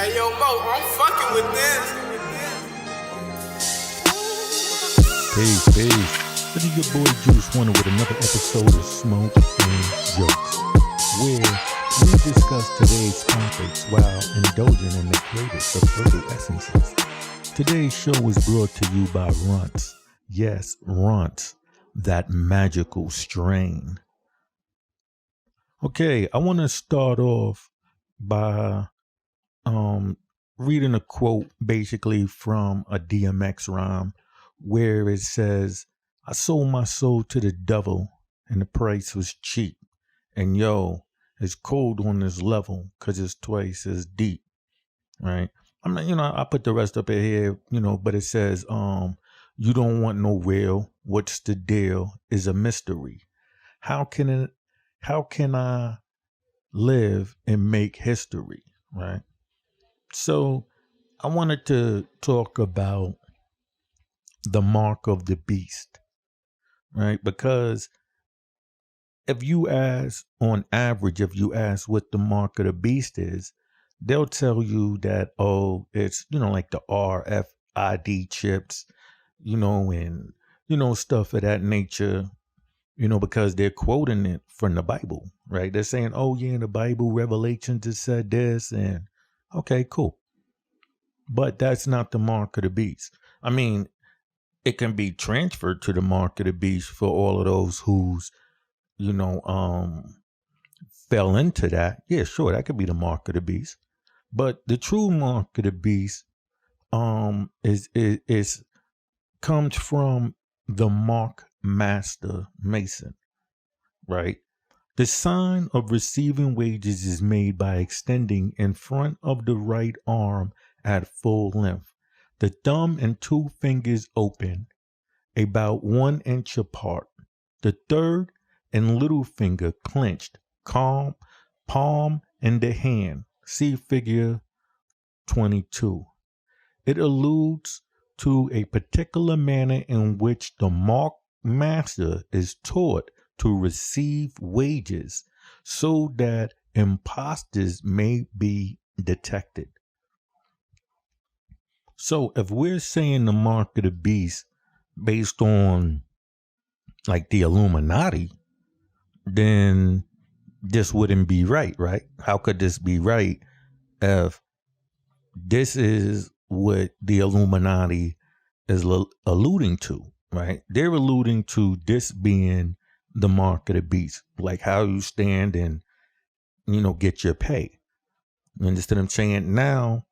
Hey yo, Mo, I'm fucking with this. Peace. This is your boy Juice Wonder with another episode of Smoke and Jokes, where we discuss today's topics while indulging in the greatest of herbal essences. Today's show is brought to you by Runts. Yes, Runts, that magical strain. Okay, I want to start off by reading a quote basically from a DMX rhyme where it says, I sold my soul to the devil and the price was cheap. And yo, it's cold on this level because it's twice as deep, right? I'm not, I put the rest up in here, but it says, you don't want no real. What's the deal is a mystery. How can I live and make history, right? So I wanted to talk about the mark of the beast, right? Because if you ask what the mark of the beast is, they'll tell you that, it's, like the RFID chips, and, stuff of that nature, because they're quoting it from the Bible, right? They're saying, oh yeah, in the Bible, Revelation just said this, and okay, cool. But that's not the mark of the beast. I mean, it can be transferred to the mark of the beast for all of those who's, fell into that. Yeah, sure, that could be the mark of the beast. But the true mark of the beast, is comes from the mark master mason, right? The sign of receiving wages is made by extending in front of the right arm at full length, the thumb and two fingers open, about 1 inch apart, the third and little finger clenched, palm in the hand. See figure 22. It alludes to a particular manner in which the mark master is taught to receive wages so that imposters may be detected. So if we're saying the mark of the beast based on like the Illuminati, then this wouldn't be right? How could this be right if this is what the Illuminati is alluding to, right? They're alluding to this being the mark of the beast, like how you stand and, get your pay. You understand what I'm saying? Now,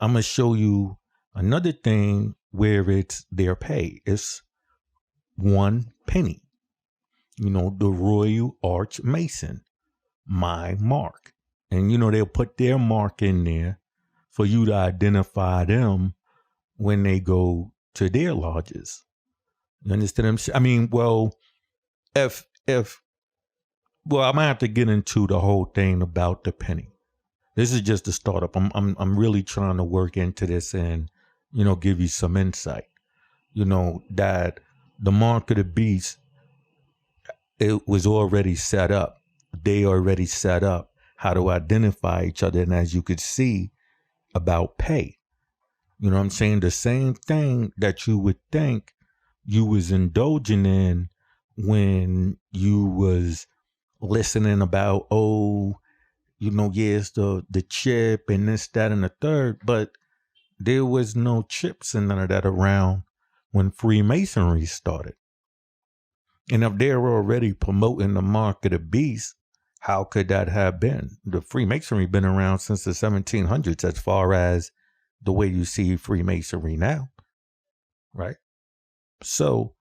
I'm going to show you another thing where it's their pay. It's 1 penny. The Royal Arch Mason, my mark. And, they'll put their mark in there for you to identify them when they go to their lodges. You understand what I'm saying? I mean, well, I'm gonna have to get into the whole thing about the penny. This is just a startup. I'm really trying to work into this and, give you some insight. That the mark of the beast, it was already set up. They already set up how to identify each other. And as you could see about pay, you know what I'm saying? The same thing that you would think you was indulging in when you was listening about, it's the chip and this, that, and the third, but there was no chips and none of that around when Freemasonry started. And if they were already promoting the mark of the beast, how could that have been? The Freemasonry been around since the 1700s as far as the way you see Freemasonry now, right? So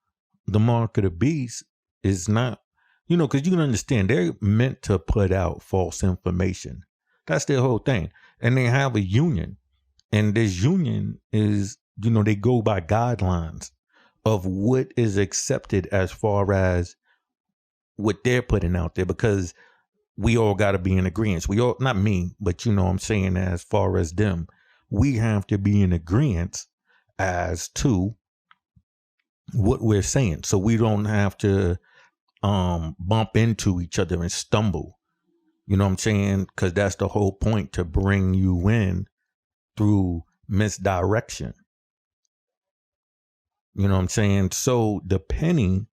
the mark of the beast is not, because you can understand they're meant to put out false information. That's their whole thing. And they have a union. And this union is, they go by guidelines of what is accepted as far as what they're putting out there, because we all got to be in agreement. We all, not me, but I'm saying as far as them, we have to be in agreement as to what we're saying. So we don't have to bump into each other and stumble. You know what I'm saying? Because that's the whole point, to bring you in through misdirection. You know what I'm saying? So the penny,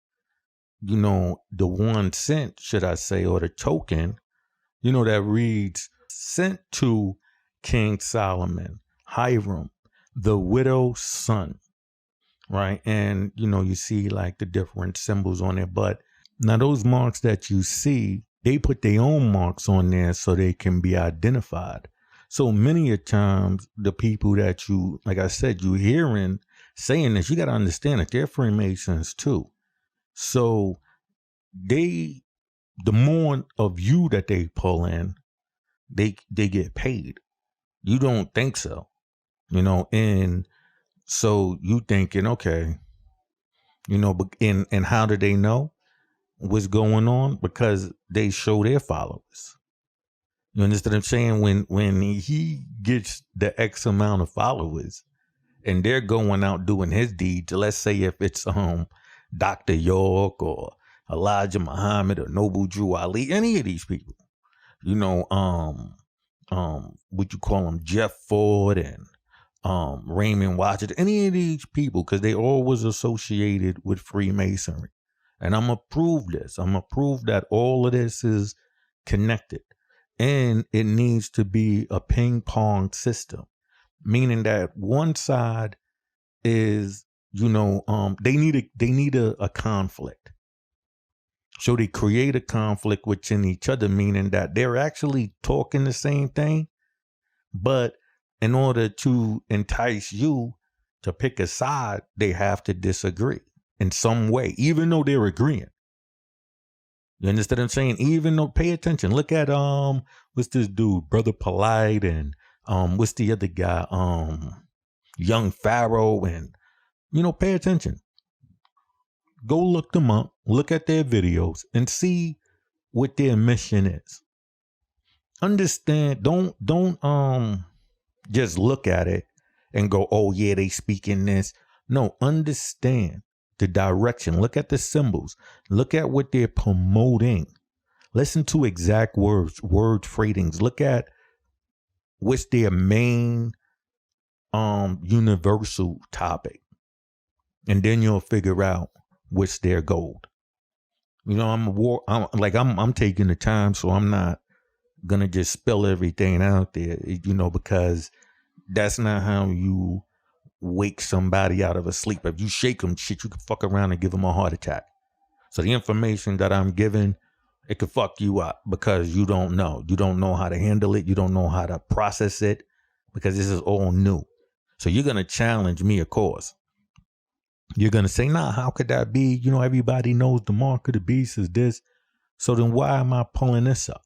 the 1 cent, should I say, or the token, that reads sent to King Solomon, Hiram, the widow's son, right? And, you see like the different symbols on it. But now those marks that you see, they put their own marks on there so they can be identified. So many a times the people that you, like I said, you hearing saying this, you got to understand that they're Freemasons too. So the more of you that they pull in, they get paid. You don't think so, and so you thinking, okay, but and how do they know what's going on? Because they show their followers. You understand what I'm saying? When he gets the X amount of followers and they're going out doing his deeds, let's say if it's Dr. York or Elijah Muhammad or Noble Drew Ali, any of these people, what you call them, Jeff Ford and Raymond Washington, any of these people, because they all was associated with Freemasonry. And I'm going to prove this. I'm going to prove that all of this is connected. And it needs to be a ping pong system, meaning that one side is, they need a conflict. So they create a conflict within each other, meaning that they're actually talking the same thing, but in order to entice you to pick a side, they have to disagree in some way, even though they're agreeing. You understand what I'm saying? Even though, pay attention. Look at what's this dude, Brother Polite, and what's the other guy, Young Pharaoh, and pay attention. Go look them up, look at their videos, and see what their mission is. Understand? Don't just look at it and go, oh yeah, they speaking this. No, understand the direction. Look at the symbols. Look at what they're promoting. Listen to exact word phrasings. Look at what's their main universal topic. And then you'll figure out what's their goal. I'm taking the time, so I'm not gonna just spill everything out there, because that's not how you wake somebody out of a sleep. If you shake them, shit, you can fuck around and give them a heart attack. So the information that I'm giving, it could fuck you up because you don't know. You don't know how to handle it. You don't know how to process it because this is all new. So you're going to challenge me, of course. You're going to say, nah, how could that be? Everybody knows the mark of the beast is this. So then why am I pulling this up?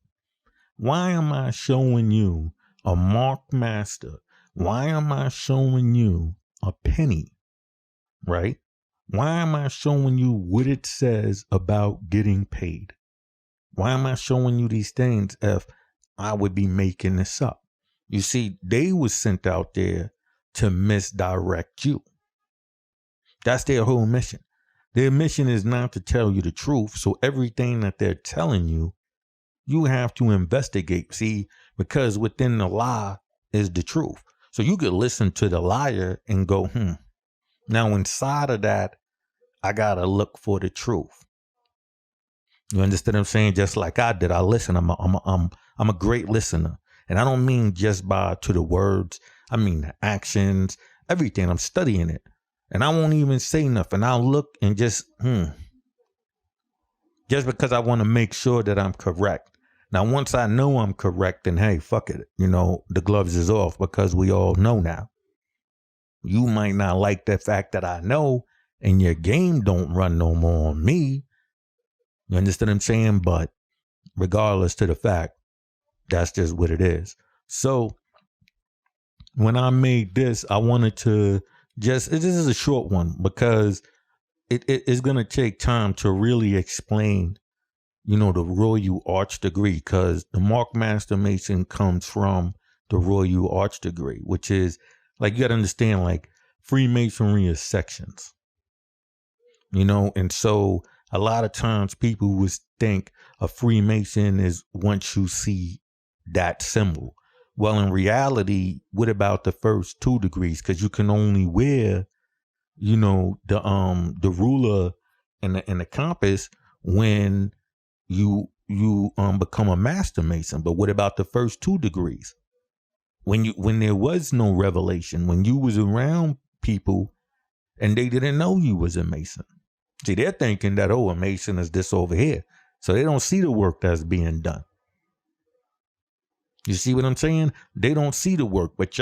Why am I showing you a mark master? Why am I showing you a penny, right? Why am I showing you what it says about getting paid? Why am I showing you these things if I would be making this up? You see, they was sent out there to misdirect you. That's their whole mission. Their mission is not to tell you the truth. So everything that they're telling you, you have to investigate. See, because within the lie is the truth. So you could listen to the liar and go, Now inside of that, I gotta look for the truth. You understand what I'm saying? Just like I did, I listen. I'm a great listener, and I don't mean just to the words. I mean the actions, everything. I'm studying it, and I won't even say nothing. I'll look and just because I want to make sure that I'm correct. Now, once I know I'm correct, then hey, fuck it. The gloves is off because we all know now. You might not like the fact that I know and your game don't run no more on me. You understand what I'm saying? But regardless to the fact, that's just what it is. So when I made this, I wanted to this is a short one because it's going to take time to really explain the Royal Arch degree, because the Mark Master Mason comes from the Royal Arch degree, which is like, you got to understand, like Freemasonry is sections, and so a lot of times people would think a Freemason is once you see that symbol, Well, in reality, what about the first 2 degrees? Because you can only wear, the ruler and the compass when you become a master mason. But what about the first 2 degrees? When there was no revelation, when you was around people and they didn't know you was a mason. See, they're thinking that, a mason is this over here. So they don't see the work that's being done. You see what I'm saying? They don't see the work, but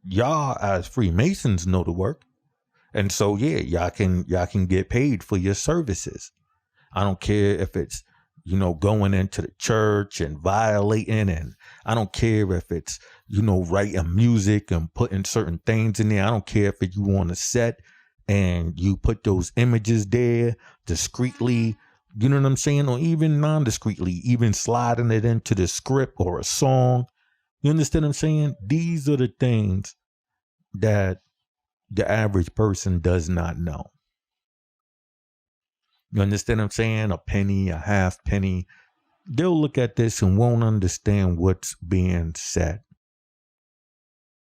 y'all as Freemasons know the work. And so, yeah, y'all can get paid for your services. I don't care if it's, going into the church and violating, and I don't care if it's, writing music and putting certain things in there. I don't care if you on a set and you put those images there discreetly, you know what I'm saying? Or even non-discreetly, even sliding it into the script or a song. You understand what I'm saying? These are the things that the average person does not know. You understand what I'm saying? A penny, a half penny. They'll look at this and won't understand what's being said.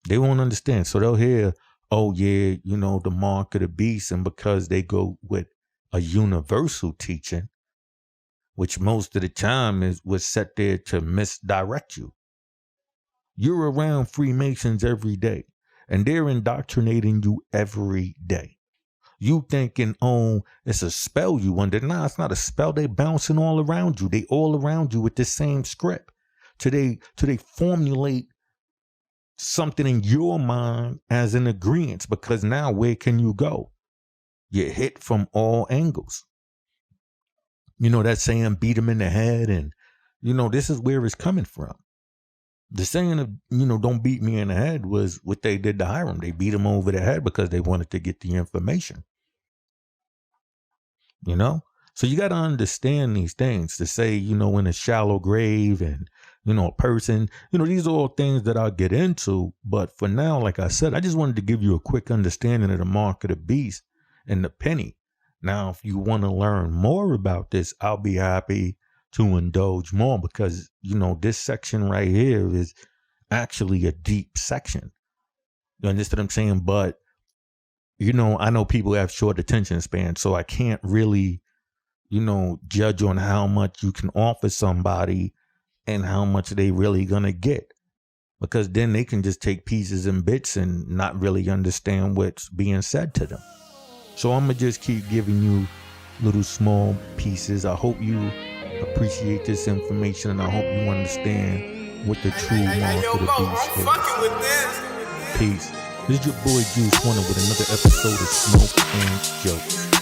They won't understand. So they'll hear, oh yeah, the mark of the beast. And because they go with a universal teaching, which most of the time was set there to misdirect you. You're around Freemasons every day, and they're indoctrinating you every day. You thinking, it's a spell you under. Nah, it's not a spell. They bouncing all around you. They all around you with the same script. Till they formulate something in your mind as an agreement, because now where can you go? You're hit from all angles. That saying, beat them in the head. And, this is where it's coming from. The saying of, don't beat me in the head was what they did to Hiram. They beat him over the head because they wanted to get the information. So you got to understand these things to say, in a shallow grave and, a person, these are all things that I'll get into. But for now, like I said, I just wanted to give you a quick understanding of the mark of the beast and the penny. Now, if you want to learn more about this, I'll be happy to indulge more because, this section right here is actually a deep section. You understand what I'm saying? But, I know people have short attention spans, so I can't really, judge on how much you can offer somebody and how much they really gonna get. Because then they can just take pieces and bits and not really understand what's being said to them. So I'm going to just keep giving you little small pieces. I hope you appreciate this information, and I hope you understand what the true mark of the beast is. Fucking with this. Peace. This is your boy Juice Wonder with another episode of Smoke and Jokes.